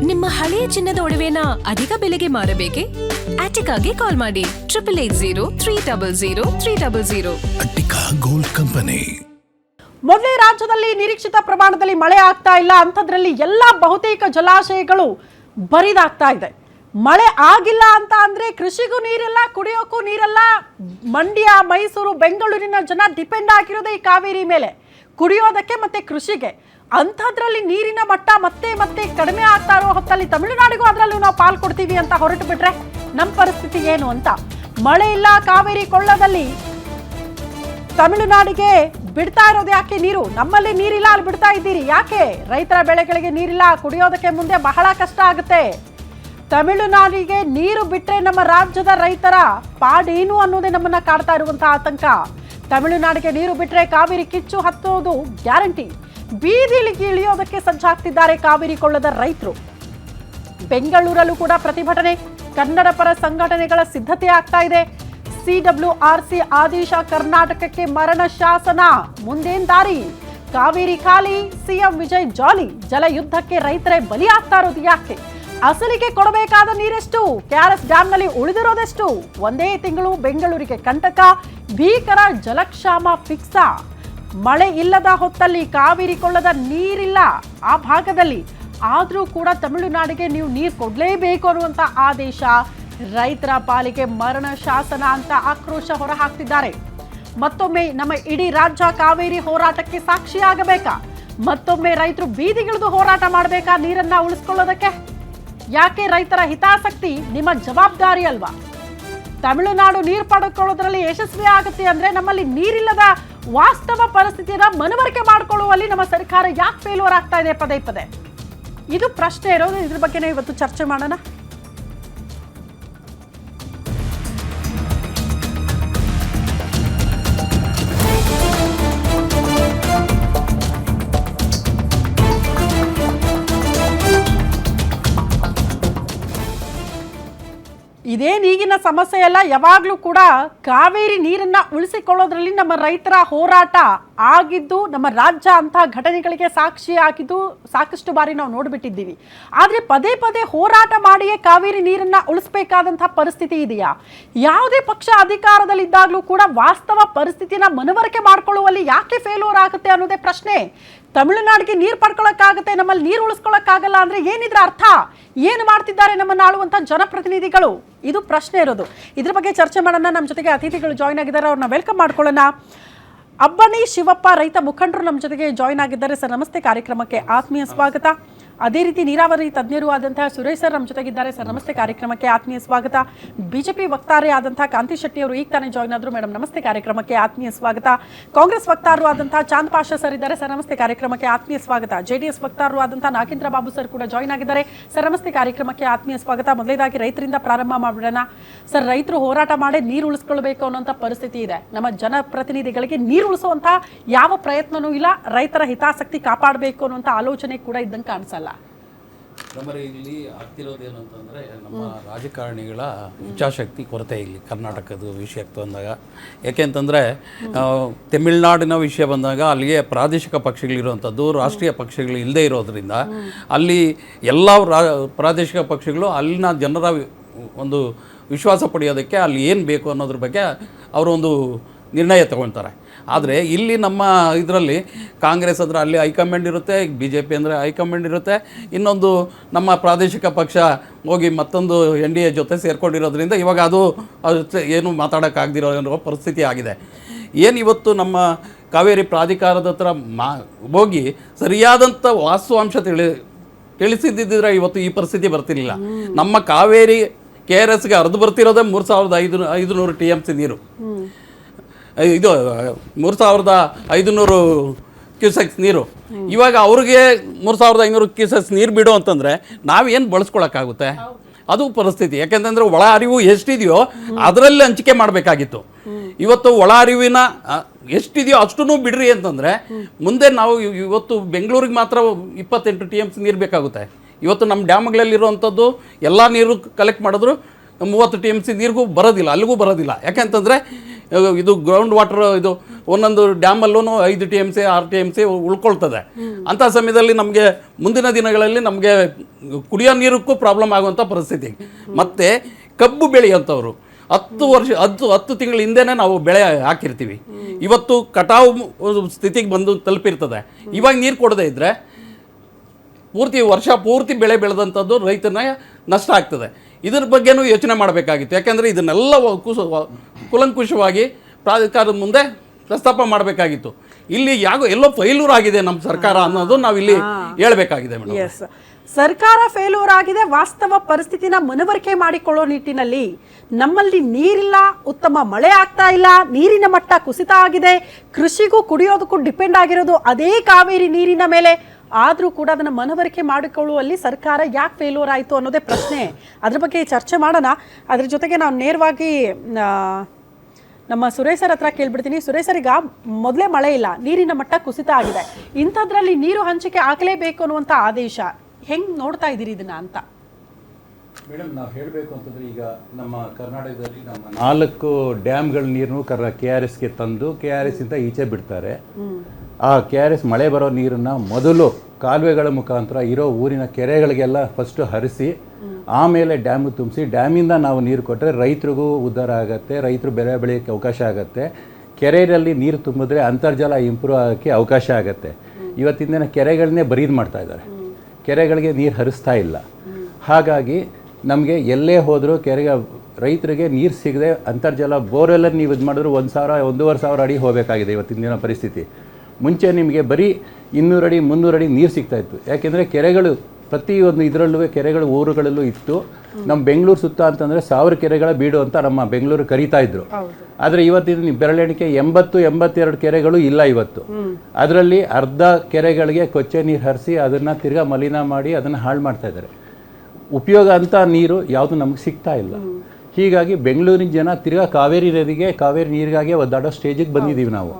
ನಿಮ್ಮ ಹಳೆಯ ಚಿನ್ನದ ಒಡವೆನ ಅಧಿಕ ಬೆಲೆಗೆ ಮಾರಬೇಕೆ? ಆಟಿಕಾಗೆ ಕಾಲ್ ಮಾಡಿ 8880 ಅಟ್ಟಿಕಾ ಗೋಲ್ಡ್ ಕಂಪನಿ. ಮೊದಲೇ ರಾಜ್ಯದಲ್ಲಿ ನಿರೀಕ್ಷಿತ ಪ್ರಮಾಣದಲ್ಲಿ ಮಳೆ ಆಗ್ತಾ ಇಲ್ಲ. ಅಂಥದ್ರಲ್ಲಿ ಎಲ್ಲ ಬಹುತೇಕ ಜಲಾಶಯಗಳು ಬರಿದಾಗ್ತಾ ಇದೆ. ಮಳೆ ಆಗಿಲ್ಲ ಅಂತ ಅಂದ್ರೆ ಕೃಷಿಗೂ ನೀರಿಲ್ಲ, ಕುಡಿಯೋಕ್ಕೂ ನೀರಿಲ್ಲ. ಮಂಡ್ಯ, ಮೈಸೂರು, ಬೆಂಗಳೂರಿನ ಜನ ಡಿಪೆಂಡ್ ಆಗಿರೋದೇ ಈ ಕಾವೇರಿ ಮೇಲೆ, ಕುಡಿಯೋದಕ್ಕೆ ಮತ್ತೆ ಕೃಷಿಗೆ. ಅಂಥದ್ರಲ್ಲಿ ನೀರಿನ ಮಟ್ಟ ಮತ್ತೆ ಮತ್ತೆ ಕಡಿಮೆ ಆಗ್ತಾ ಇರೋ ಹೊತ್ತಲ್ಲಿ ತಮಿಳುನಾಡಿಗೂ ಅದರಲ್ಲೂ ನಾವು ಪಾಲ್ ಕೊಡ್ತೀವಿ ಅಂತ ಹೊರಟು ಬಿಟ್ರೆ ನಮ್ಮ ಪರಿಸ್ಥಿತಿ ಏನು ಅಂತ. ಮಳೆ ಇಲ್ಲ ಕಾವೇರಿ ಕೊಳ್ಳದಲ್ಲಿ, ತಮಿಳುನಾಡಿಗೆ ಬಿಡ್ತಾ ಇರೋದು ಯಾಕೆ ನೀರು? ನಮ್ಮಲ್ಲಿ ನೀರಿಲ್ಲ, ಅಲ್ಲಿ ಬಿಡ್ತಾ ಇದ್ದೀರಿ ಯಾಕೆ? ರೈತರ ಬೆಳೆಗಳಿಗೆ ನೀರಿಲ್ಲ, ಕುಡಿಯೋದಕ್ಕೆ ಮುಂದೆ ಬಹಳ ಕಷ್ಟ ಆಗುತ್ತೆ. ತಮಿಳುನಾಡಿಗೆ ನೀರು ಬಿಟ್ರೆ ನಮ್ಮ ರಾಜ್ಯದ ರೈತರ ಪಾಡೇನು ಅನ್ನೋದೇ ನಮ್ಮನ್ನ ಕಾಡ್ತಾ ಇರುವಂತಹ ಆತಂಕ. ತಮಿಳುನಾಡಿಗೆ ನೀರು ಬಿಟ್ರೆ ಕಾವೇರಿ ಕಿಚ್ಚು ಹತ್ತೋದು ಗ್ಯಾರಂಟಿ. ಬೀದಿಲಿಗೆ ಇಳಿಯೋದಕ್ಕೆ ಸಜ್ಜಾಗ್ತಿದ್ದಾರೆ ಕಾವೇರಿ ಕೊಳ್ಳದ ರೈತರು. ಬೆಂಗಳೂರಲ್ಲೂ ಕೂಡ ಪ್ರತಿಭಟನೆ, ಕನ್ನಡ ಪರ ಸಂಘಟನೆಗಳ ಸಿದ್ಧತೆ ಆಗ್ತಾ ಇದೆ. CWRC ಆದೇಶ, ಕರ್ನಾಟಕಕ್ಕೆ ಮರಣ ಶಾಸನ, ಮುಂದೇನ್ ದಾರಿ? ಕಾವೇರಿ ಖಾಲಿ, ಸಿಎಂ ವಿಜಯ್ ಜಾಲಿ. ಜಲಯುದ್ಧಕ್ಕೆ ರೈತರೇ ಬಲಿಯಾಗ್ತಾ ಇರೋದು ಯಾಕೆ? ಅಸಲಿಗೆ ಕೊಡಬೇಕಾದ ನೀರೆಷ್ಟು? KRS ಡ್ಯಾಂನಲ್ಲಿ ಉಳಿದಿರೋದೆಷ್ಟು? ಒಂದೇ ತಿಂಗಳು ಬೆಂಗಳೂರಿಗೆ ಕಂಟಕ, ಭೀಕರ ಜಲಕ್ಷಾಮ ಫಿಕ್ಸ. ಮಳೆ ಇಲ್ಲದ ಹೊತ್ತಲ್ಲಿ ಕಾವೇರಿ ಕೊಳ್ಳದ ನೀರಿಲ್ಲ ಆ ಭಾಗದಲ್ಲಿ, ಆದರೂ ಕೂಡ ತಮಿಳುನಾಡಿಗೆ ನೀವು ನೀರು ಕೊಡಲೇಬೇಕು ಅನ್ನುವಂಥ ಆದೇಶ. ರೈತರ ಪಾಲಿಗೆ ಮರಣ ಶಾಸನ ಅಂತ ಆಕ್ರೋಶ ಹೊರಹಾಕ್ತಿದ್ದಾರೆ. ಮತ್ತೊಮ್ಮೆ ನಮ್ಮ ಇಡೀ ರಾಜ್ಯ ಕಾವೇರಿ ಹೋರಾಟಕ್ಕೆ ಸಾಕ್ಷಿಯಾಗಬೇಕಾ? ಮತ್ತೊಮ್ಮೆ ರೈತರು ಬೀದಿಗಿಳಿದು ಹೋರಾಟ ಮಾಡಬೇಕಾ ನೀರನ್ನ ಉಳಿಸ್ಕೊಳ್ಳೋದಕ್ಕೆ? ಯಾಕೆ ರೈತರ ಹಿತಾಸಕ್ತಿ ನಿಮ್ಮ ಜವಾಬ್ದಾರಿ ಅಲ್ವಾ? ತಮಿಳುನಾಡು ನೀರು ಪಡ್ಕೊಳ್ಳೋದ್ರಲ್ಲಿ ಯಶಸ್ವಿ ಆಗುತ್ತೆ ಅಂದ್ರೆ ನಮ್ಮಲ್ಲಿ ನೀರಿಲ್ಲದ ವಾಸ್ತವ ಪರಿಸ್ಥಿತಿಯನ್ನ ಮನವರಿಕೆ ಮಾಡಿಕೊಳ್ಳುವಲ್ಲಿ ನಮ್ಮ ಸರ್ಕಾರ ಯಾಕೆ ಫೇಲ್ಯೂರ್ ಆಗ್ತಾ ಇದೆ ಪದೇ ಪದೇ? ಇದು ಪ್ರಶ್ನೆ ಇರೋದು. ಇದ್ರ ಬಗ್ಗೆನೇ ಇವತ್ತು ಚರ್ಚೆ ಮಾಡೋಣ. ಇದೇನು ಈಗಿನ ಸಮಸ್ಯೆ ಅಲ್ಲ, ಯಾವಾಗಲೂ ಕೂಡ ಕಾವೇರಿ ನೀರನ್ನ ಉಳಿಸಿಕೊಳ್ಳೋದ್ರಲ್ಲಿ ನಮ್ಮ ರೈತರ ಹೋರಾಟ ಆಗಿದ್ದು, ನಮ್ಮ ರಾಜ್ಯ ಅಂತಹ ಘಟನೆಗಳಿಗೆ ಸಾಕ್ಷಿ ಆಗಿದ್ದು ಸಾಕಷ್ಟು ಬಾರಿ ನಾವು ನೋಡ್ಬಿಟ್ಟಿದ್ದೀವಿ. ಆದರೆ ಪದೇ ಪದೇ ಹೋರಾಟ ಮಾಡಿಯೇ ಕಾವೇರಿ ನೀರನ್ನ ಉಳಿಸಬೇಕಾದಂತಹ ಪರಿಸ್ಥಿತಿ ಇದೆಯಾ? ಯಾವುದೇ ಪಕ್ಷ ಅಧಿಕಾರದಲ್ಲಿದ್ದಾಗಲೂ ಕೂಡ ವಾಸ್ತವ ಪರಿಸ್ಥಿತಿನ ಮನವರಿಕೆ ಮಾಡ್ಕೊಳ್ಳುವಲ್ಲಿ ಯಾಕೆ ಫೇಲ್ಯೂರ್ ಆಗುತ್ತೆ ಅನ್ನೋದೇ ಪ್ರಶ್ನೆ. ತಮಿಳುನಾಡಿಗೆ ನೀರು ಪಡ್ಕೊಳ್ಳೋಕ್ಕಾಗುತ್ತೆ, ನಮ್ಮಲ್ಲಿ ನೀರು ಉಳಿಸ್ಕೊಳ್ಳೋಕ್ಕಾಗಲ್ಲ ಅಂದ್ರೆ ಏನಿದ್ರ ಅರ್ಥ? ಏನು ಮಾಡ್ತಿದ್ದಾರೆ ನಮ್ಮನ್ನು ಆಳುವಂಥ ಜನಪ್ರತಿನಿಧಿಗಳು? ಇದು ಪ್ರಶ್ನೆ ಇರೋದು. ಇದ್ರ ಬಗ್ಗೆ ಚರ್ಚೆ ಮಾಡೋಣ. ನಮ್ಮ ಜೊತೆಗೆ ಅತಿಥಿಗಳು ಜಾಯ್ನ್ ಆಗಿದ್ದಾರೆ, ಅವ್ರನ್ನ ವೆಲ್ಕಮ್ ಮಾಡ್ಕೊಳ್ಳೋಣ. ಅಬ್ಬಣಿ ಶಿವಪ್ಪ, ರೈತ ಮುಖಂಡರು ನಮ್ಮ ಜೊತೆಗೆ ಜಾಯ್ನ್ ಆಗಿದ್ದಾರೆ. ಸರ್ ನಮಸ್ತೆ, ಕಾರ್ಯಕ್ರಮಕ್ಕೆ ಆತ್ಮೀಯ ಸ್ವಾಗತ. ಅದೇ ರೀತಿ ನೀರಾವರಿ ತಜ್ಞರು ಆದಂತಹ ಸುರೇಶ್ ಸರ್ ನಮ್ಮ ಜೊತೆಗಿದ್ದಾರೆ. ಸರ್ ನಮಸ್ತೆ, ಕಾರ್ಯಕ್ರಮಕ್ಕೆ ಆತ್ಮೀಯ ಸ್ವಾಗತ. ಬಿಜೆಪಿ ವಕ್ತಾರೆ ಆದಂತಹ ಕಾಂತಿ ಶೆಟ್ಟಿ ಅವರು ಈಗ ತಾನೇ ಜಾಯ್ನ್ ಆದ್ರು. ಮೇಡಮ್ ನಮಸ್ತೆ, ಕಾರ್ಯಕ್ರಮಕ್ಕೆ ಆತ್ಮೀಯ ಸ್ವಾಗತ. ಕಾಂಗ್ರೆಸ್ ವಕ್ತಾರರು ಆದಂತಹ ಚಾಂದ್ ಪಾಷಾ ಸರ್ ಇದ್ದಾರೆ. ಸರ್ ನಮಸ್ತೆ, ಕಾರ್ಯಕ್ರಮಕ್ಕೆ ಆತ್ಮೀಯ ಸ್ವಾಗತ. JDS ವಕ್ತಾರರು ಆದಂತಹ ನಾಗೇಂದ್ರ ಬಾಬು ಸರ್ ಕೂಡ ಜಾಯ್ನ್ ಆಗಿದ್ದಾರೆ. ಸರ್ ನಮಸ್ತೆ, ಕಾರ್ಯಕ್ರಮಕ್ಕೆ ಆತ್ಮೀಯ ಸ್ವಾಗತ. ಮೊದಲೇದಾಗಿ ರೈತರಿಂದ ಪ್ರಾರಂಭ ಮಾಡಿಬಿಡೋಣ. ಸರ್, ರೈತರು ಹೋರಾಟ ಮಾಡಿ ನೀರು ಉಳಿಸ್ಕೊಳ್ಬೇಕು ಅನ್ನೋಂಥ ಪರಿಸ್ಥಿತಿ ಇದೆ. ನಮ್ಮ ಜನಪ್ರತಿನಿಧಿಗಳಿಗೆ ನೀರು ಉಳಿಸುವಂತಹ ಯಾವ ಪ್ರಯತ್ನನೂ ಇಲ್ಲ. ರೈತರ ಹಿತಾಸಕ್ತಿ ಕಾಪಾಡಬೇಕು ಅನ್ನುವಂಥ ಆಲೋಚನೆ ಕೂಡ ಇದ್ದಂಗೆ ಕಾಣಿಸಲ್ಲ. ನಮ್ಮಲ್ಲಿ ಇಲ್ಲಿ ಆಗ್ತಿರೋದೇನು ಅಂತಂದರೆ, ನಮ್ಮ ರಾಜಕಾರಣಿಗಳ ಇಚ್ಛಾಶಕ್ತಿ ಕೊರತೆ ಇಲ್ಲಿ ಕರ್ನಾಟಕದ ವಿಷಯಕ್ಕೆ ಬಂದಾಗ. ಯಾಕೆಂತಂದರೆ ತಮಿಳುನಾಡಿನ ವಿಷಯ ಬಂದಾಗ ಅಲ್ಲಿಗೆ ಪ್ರಾದೇಶಿಕ ಪಕ್ಷಗಳಿರುವಂಥದ್ದು, ರಾಷ್ಟ್ರೀಯ ಪಕ್ಷಗಳು ಇಲ್ಲದೇ ಇರೋದ್ರಿಂದ ಅಲ್ಲಿ ಎಲ್ಲ ಪ್ರಾದೇಶಿಕ ಪಕ್ಷಗಳು ಅಲ್ಲಿನ ಜನರ ಒಂದು ವಿಶ್ವಾಸ ಪಡೆಯೋದಕ್ಕೆ ಅಲ್ಲಿ ಏನು ಬೇಕು ಅನ್ನೋದ್ರ ಬಗ್ಗೆ ಅವರೊಂದು ನಿರ್ಣಯ ತಗೊಳ್ತಾರೆ. ಆದರೆ ಇಲ್ಲಿ ನಮ್ಮ ಇದರಲ್ಲಿ ಕಾಂಗ್ರೆಸ್ ಅಂದರೆ ಅಲ್ಲಿ ಹೈಕಮಾಂಡ್ ಇರುತ್ತೆ, BJP ಅಂದರೆ ಹೈಕಮಾಂಡ್ ಇರುತ್ತೆ, ಇನ್ನೊಂದು ನಮ್ಮ ಪ್ರಾದೇಶಿಕ ಪಕ್ಷ ಹೋಗಿ ಮತ್ತೊಂದು NDA ಜೊತೆ ಸೇರ್ಕೊಂಡಿರೋದ್ರಿಂದ ಇವಾಗ ಅದು ಏನು ಮಾತಾಡೋಕ್ಕಾಗದಿರೋ ಪರಿಸ್ಥಿತಿ ಆಗಿದೆ. ಏನು ಇವತ್ತು ನಮ್ಮ ಕಾವೇರಿ ಪ್ರಾಧಿಕಾರದ ಹತ್ರ ಹೋಗಿ ಸರಿಯಾದಂಥ ವಾಸ್ತವಾಂಶ ತಿಳಿಸಿದ್ದಿದ್ರೆ ಇವತ್ತು ಈ ಪರಿಸ್ಥಿತಿ ಬರ್ತಿರಲಿಲ್ಲ. ನಮ್ಮ ಕಾವೇರಿ KRSಗೆ ಹರಿದು ಬರ್ತಿರೋದೇ 3500 TMC ನೀರು. ಇದು 3500 ಕ್ಯೂಸೆಕ್ಸ್ ನೀರು. ಇವಾಗ ಅವ್ರಿಗೆ 3500 ಕ್ಯೂಸೆಕ್ಸ್ ನೀರು ಬಿಡು ಅಂತಂದರೆ ನಾವೇನು ಬಳಸ್ಕೊಳಕ್ಕಾಗುತ್ತೆ? ಅದು ಪರಿಸ್ಥಿತಿ. ಯಾಕೆಂತಂದರೆ ಒಳ ಅರಿವು ಎಷ್ಟಿದೆಯೋ ಅದರಲ್ಲಿ ಹಂಚಿಕೆ ಮಾಡಬೇಕಾಗಿತ್ತು. ಇವತ್ತು ಒಳ ಅರಿವಿನ ಎಷ್ಟಿದೆಯೋ ಅಷ್ಟೂ ಬಿಡ್ರಿ ಅಂತಂದರೆ ಮುಂದೆ ನಾವು ಇವತ್ತು ಬೆಂಗಳೂರಿಗೆ ಮಾತ್ರ 28 TMC ನೀರು ಬೇಕಾಗುತ್ತೆ. ಇವತ್ತು ನಮ್ಮ ಡ್ಯಾಮ್ಗಳಲ್ಲಿರುವಂಥದ್ದು ಎಲ್ಲ ನೀರು ಕಲೆಕ್ಟ್ ಮಾಡಿದ್ರು 30 TMC ನೀರಿಗೂ ಬರೋದಿಲ್ಲ, ಅಲ್ಲಿಗೂ ಬರೋದಿಲ್ಲ. ಯಾಕೆಂತಂದರೆ ಇದು ಗ್ರೌಂಡ್ ವಾಟರ್ ಇದು ಒಂದೊಂದು ಡ್ಯಾಮಲ್ಲೂ 5 TMC 6 TMC ಉಳ್ಕೊಳ್ತದೆ. ಅಂಥ ಸಮಯದಲ್ಲಿ ನಮಗೆ ಮುಂದಿನ ದಿನಗಳಲ್ಲಿ ನಮಗೆ ಕುಡಿಯೋ ನೀರಕ್ಕೂ ಪ್ರಾಬ್ಲಮ್ ಆಗುವಂಥ ಪರಿಸ್ಥಿತಿ. ಮತ್ತು ಕಬ್ಬು ಬೆಳೆಯುವಂಥವ್ರು 10 ತಿಂಗಳ ಹಿಂದೆನೇ ನಾವು ಬೆಳೆ ಹಾಕಿರ್ತೀವಿ, ಇವತ್ತು ಕಟಾವು ಸ್ಥಿತಿಗೆ ಬಂದು ತಲುಪಿರ್ತದೆ. ಇವಾಗ ನೀರು ಕೊಡದೇ ಇದ್ದರೆ ವರ್ಷ ಪೂರ್ತಿ ಬೆಳೆ ಬೆಳೆದಂಥದ್ದು ರೈತನ ನಷ್ಟ ಆಗ್ತದೆ. ಇದ್ರ ಬಗ್ಗೆನೂ ಯೋಚನೆ ಮಾಡಬೇಕಾಗಿತ್ತು. ಯಾಕೆಂದರೆ ಇದನ್ನೆಲ್ಲ ಕುಲಂಕುಷವಾಗಿ ಪ್ರಾಧಿಕಾರದ ಮುಂದೆ ಪ್ರಸ್ತಾಪ ಮಾಡಬೇಕಾಗಿತ್ತು. ಇಲ್ಲಿ ಎಲ್ಲೋ ಫೈಲೂರ್ ಆಗಿದೆ ನಮ್ಮ ಸರ್ಕಾರ ಅನ್ನೋದು ನಾವಿಲ್ಲಿ ಹೇಳಬೇಕಾಗಿದೆ ಮೇಡಮ್. ಎಸ್, ಸರ್ಕಾರ ಫೇಲ್ಯೂರ್ ಆಗಿದೆ. ವಾಸ್ತವ ಪರಿಸ್ಥಿತಿನ ಮನವರಿಕೆ ಮಾಡಿಕೊಳ್ಳೋ ನಿಟ್ಟಿನಲ್ಲಿ ನಮ್ಮಲ್ಲಿ ನೀರಿಲ್ಲ, ಉತ್ತಮ ಮಳೆ ಆಗ್ತಾ ಇಲ್ಲ, ನೀರಿನ ಮಟ್ಟ ಕುಸಿತ ಆಗಿದೆ, ಕೃಷಿಗೂ ಕುಡಿಯೋದಕ್ಕೂ ಡಿಪೆಂಡ್ ಆಗಿರೋದು ಅದೇ ಕಾವೇರಿ ನೀರಿನ ಮೇಲೆ. ಆದರೂ ಕೂಡ ಅದನ್ನು ಮನವರಿಕೆ ಮಾಡಿಕೊಳ್ಳುವಲ್ಲಿ ಸರ್ಕಾರ ಯಾಕೆ ಫೇಲ್ಯೂರ್ ಆಯಿತು ಅನ್ನೋದೇ ಪ್ರಶ್ನೆ. ಅದ್ರ ಬಗ್ಗೆ ಚರ್ಚೆ ಮಾಡೋಣ. ಅದ್ರ ಜೊತೆಗೆ ನಾವು ನೇರವಾಗಿ ನಮ್ಮ ಸುರೇಶ್ ಸರ್ ಹತ್ರ ಕೇಳ್ಬಿಡ್ತೀನಿ. ಸುರೇಶ್ ಸರ್, ಈಗ ಮೊದಲೇ ಮಳೆ ಇಲ್ಲ, ನೀರಿನ ಮಟ್ಟ ಕುಸಿತ ಆಗಿದೆ, ಇಂಥದ್ರಲ್ಲಿ ನೀರು ಹಂಚಿಕೆ ಆಗಲೇಬೇಕು ಅನ್ನುವಂಥ ಆದೇಶ ಹೆಂಗೆ ನೋಡ್ತಾ ಇದ್ದೀರಿ ಇದನ್ನ ಅಂತ? ಮೇಡಮ್, ನಾವು ಹೇಳಬೇಕು ಅಂತಂದರೆ ಈಗ ನಮ್ಮ ಕರ್ನಾಟಕದಲ್ಲಿ ನಮ್ಮ 4 ಡ್ಯಾಮ್ಗಳ ನೀರನ್ನು KRSಗೆ ತಂದು KRS ಇಂದ ಈಚೆ ಬಿಡ್ತಾರೆ. ಆ KRS ಮಳೆ ಬರೋ ನೀರನ್ನು ಮೊದಲು ಕಾಲುವೆಗಳ ಮುಖಾಂತರ ಇರೋ ಊರಿನ ಕೆರೆಗಳಿಗೆಲ್ಲ ಫಸ್ಟು ಹರಿಸಿ ಆಮೇಲೆ ಡ್ಯಾಮ್ಗೆ ತುಂಬಿಸಿ, ಡ್ಯಾಮಿಂದ ನಾವು ನೀರು ಕೊಟ್ಟರೆ ರೈತರಿಗೂ ಉದ್ಧಾರ ಆಗುತ್ತೆ, ರೈತರು ಬೆಳೆ ಬೆಳೆಯೋಕ್ಕೆ ಅವಕಾಶ ಆಗುತ್ತೆ. ಕೆರೆಯಲ್ಲಿ ನೀರು ತುಂಬಿದ್ರೆ ಅಂತರ್ಜಲ ಇಂಪ್ರೂವ್ ಆಗೋಕ್ಕೆ ಅವಕಾಶ ಆಗುತ್ತೆ. ಇವತ್ತಿನ ದಿನ ಕೆರೆಗಳನ್ನೇ ಬರೀದು ಮಾಡ್ತಾ ಇದ್ದಾರೆ, ಕೆರೆಗಳಿಗೆ ನೀರು ಹರಿಸ್ತಾ ಇಲ್ಲ. ಹಾಗಾಗಿ ನಮಗೆ ಎಲ್ಲೇ ಹೋದರೂ ರೈತರಿಗೆ ನೀರು ಸಿಗದೆ ಅಂತರ್ಜಲ ಬೋರೆಲ್ಲಲ್ಲಿ ನೀವು ಇದು ಮಾಡಿದ್ರು 1,000-1,500 ಅಡಿ ಹೋಗಬೇಕಾಗಿದೆ ಇವತ್ತಿನ ದಿನ ಪರಿಸ್ಥಿತಿ. ಮುಂಚೆ ನಿಮಗೆ ಬರೀ 200 ಅಡಿ 300 ಅಡಿ ನೀರು ಸಿಗ್ತಾಯಿತ್ತು. ಯಾಕೆಂದರೆ ಕೆರೆಗಳು ಪ್ರತಿಯೊಂದು ಇದರಲ್ಲೂ ಕೆರೆಗಳು ಊರುಗಳಲ್ಲೂ ಇತ್ತು. ನಮ್ಮ ಬೆಂಗಳೂರು ಸುತ್ತ ಅಂತಂದರೆ 1000 ಕೆರೆಗಳ ಬೀಡು ಅಂತ ನಮ್ಮ ಬೆಂಗಳೂರು ಕರೀತಾ ಇದ್ರು. ಆದರೆ ಇವತ್ತಿನ ಬೆರಳೆಣಿಕೆ 80-82 ಕೆರೆಗಳು ಇಲ್ಲ ಇವತ್ತು. ಅದರಲ್ಲಿ ಅರ್ಧ ಕೆರೆಗಳಿಗೆ ಕೊಚ್ಚೆ ನೀರು ಹರಿಸಿ ಅದನ್ನು ತಿರ್ಗಾ ಮಲಿನ ಮಾಡಿ ಅದನ್ನು ಹಾಳು ಮಾಡ್ತಾ ಇದ್ದಾರೆ. ಉಪಯೋಗ ಅಂತ ನೀರು ಯಾವುದು ನಮಗೆ ಸಿಗ್ತಾ ಇಲ್ಲ. ಹೀಗಾಗಿ ಬೆಂಗಳೂರಿನ ಜನ ತಿರ್ಗಾ ಕಾವೇರಿ ನದಿಗೆ, ಕಾವೇರಿ ನೀರಿಗಾಗಿ ಒದ್ದಾಡೋ ಸ್ಟೇಜಿಗೆ ಬಂದಿದ್ದೀವಿ ನಾವು.